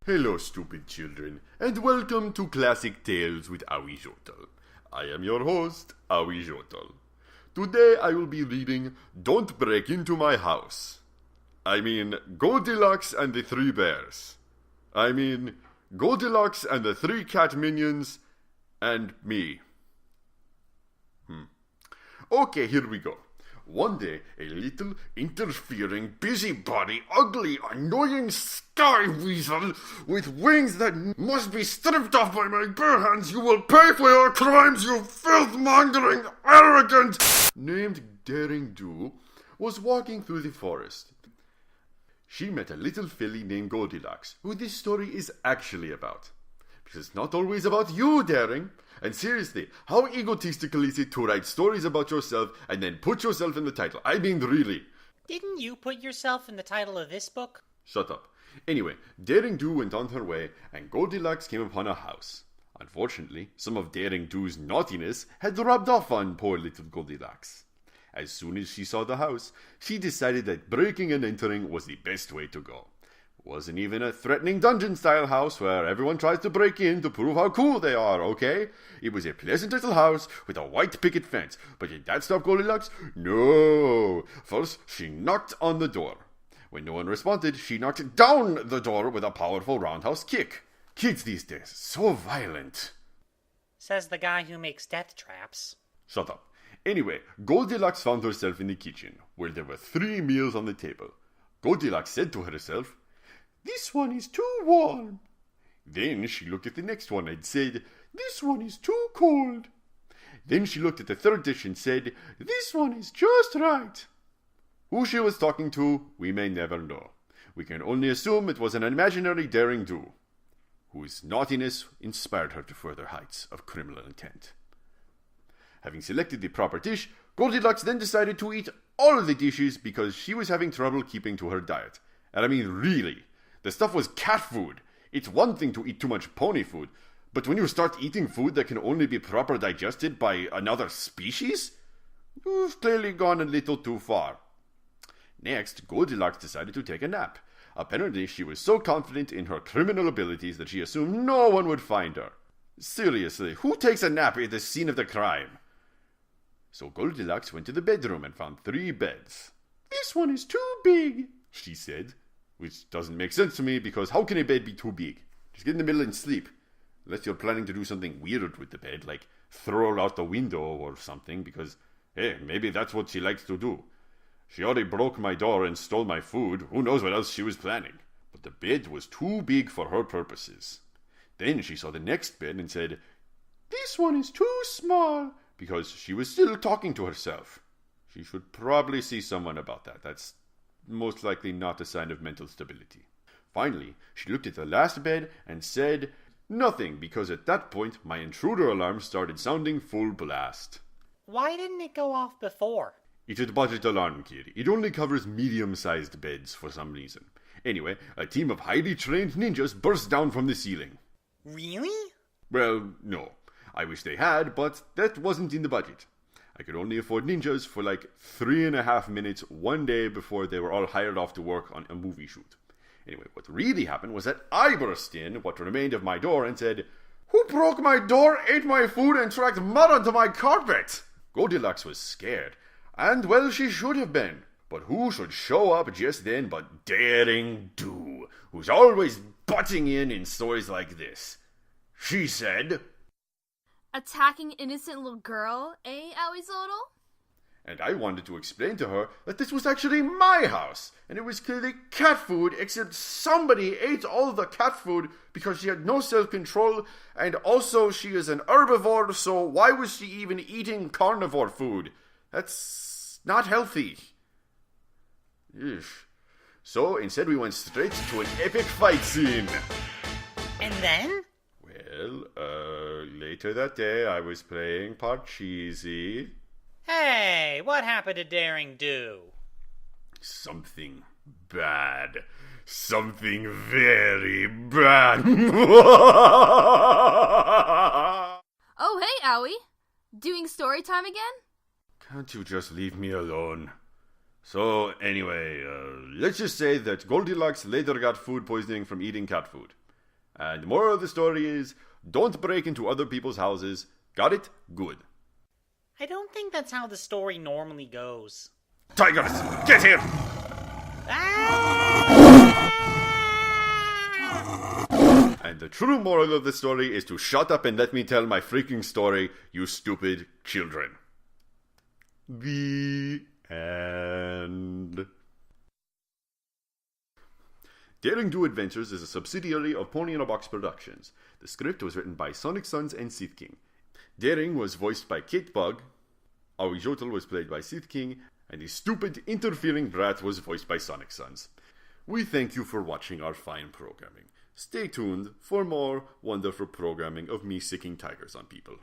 Hello, stupid children, and welcome to Classic Tales with Ahuizotl. I am your host, Ahuizotl. Today I will be reading Don't Break Into My House. I mean, Goldilocks and the Three Bears. I mean, Goldilocks and the Three Cat Minions, and me. Okay, here we go. One day, a little, interfering, busybody, ugly, annoying sky weasel with wings that must be stripped off by my bare hands, you will pay for your crimes, you filth-mongering, arrogant, named Daring Do, was walking through the forest. She met a little filly named Goldilocks, who this story is actually about. Because it's not always about you, Daring. And seriously, how egotistical is it to write stories about yourself and then put yourself in the title? I mean, really. Didn't you put yourself in the title of this book? Shut up. Anyway, Daring Do went on her way, and Goldilocks came upon a house. Unfortunately, some of Daring Do's naughtiness had rubbed off on poor little Goldilocks. As soon as she saw the house, she decided that breaking and entering was the best way to go. Wasn't even a threatening dungeon-style house where everyone tries to break in to prove how cool they are, okay? It was a pleasant little house with a white picket fence. But did that stop Goldilocks? No! First, she knocked on the door. When no one responded, she knocked down the door with a powerful roundhouse kick. Kids these days, so violent. Says the guy who makes death traps. Shut up. Anyway, Goldilocks found herself in the kitchen, where there were 3 meals on the table. Goldilocks said to herself, "This one is too warm." Then she looked at the next one and said, "This one is too cold." Then she looked at the third dish and said, "This one is just right." Who she was talking to, we may never know. We can only assume it was an imaginary Daring Do, whose naughtiness inspired her to further heights of criminal intent. Having selected the proper dish, Goldilocks then decided to eat all of the dishes because she was having trouble keeping to her diet. And I mean, really. The stuff was cat food. It's one thing to eat too much pony food, but when you start eating food that can only be properly digested by another species, you've clearly gone a little too far. Next, Goldilocks decided to take a nap. Apparently, she was so confident in her criminal abilities that she assumed no one would find her. Seriously, who takes a nap at the scene of the crime? So Goldilocks went to the bedroom and found 3 beds. "This one is too big," she said. Which doesn't make sense to me, because how can a bed be too big? Just get in the middle and sleep. Unless you're planning to do something weird with the bed, like throw it out the window or something, because, hey, maybe that's what she likes to do. She already broke my door and stole my food. Who knows what else she was planning? But the bed was too big for her purposes. Then she saw the next bed and said, "This one is too small," because she was still talking to herself. She should probably see someone about that. That's most likely not a sign of mental stability. Finally, she looked at the last bed and said nothing, because at that point my intruder alarm started sounding full blast. Why didn't it go off before? It's a budget alarm, kid. It only covers medium-sized beds for some reason. Anyway, a team of highly trained ninjas burst down from the ceiling. Really? Well, no. I wish they had, but that wasn't in the budget. I could only afford ninjas for like 3.5 minutes one day before they were all hired off to work on a movie shoot. Anyway, what really happened was that I burst in what remained of my door and said, "Who broke my door, ate my food, and tracked mud onto my carpet?" Goldilocks was scared, and well, she should have been. But who should show up just then but Daring Do, who's always butting in stories like this. She said, "Attacking innocent little girl, eh, Ahuizotl?" And I wanted to explain to her that this was actually my house, and it was clearly cat food, except somebody ate all of the cat food because she had no self-control, and also she is an herbivore, so why was she even eating carnivore food? That's not healthy. Eesh. So instead we went straight to an epic fight scene. And then? Well, later that day I was playing Parcheesi. Hey, what happened to Daring Do? Something bad. Something very bad. Oh, hey, Ahui. Doing story time again? Can't you just leave me alone? So, anyway, let's just say that Goldilocks later got food poisoning from eating cat food. And the moral of the story is, don't break into other people's houses. Got it? Good. I don't think that's how the story normally goes. Tigers, get here! And the true moral of the story is to shut up and let me tell my freaking story, you stupid children. The end. Daring Do Adventures is a subsidiary of Pony in a Box Productions. The script was written by Sonic Sons and Sith King. Daring was voiced by Kate Bug. Ahuizotl was played by Sith King. And the stupid, interfering brat was voiced by Sonic Sons. We thank you for watching our fine programming. Stay tuned for more wonderful programming of me sicking tigers on people.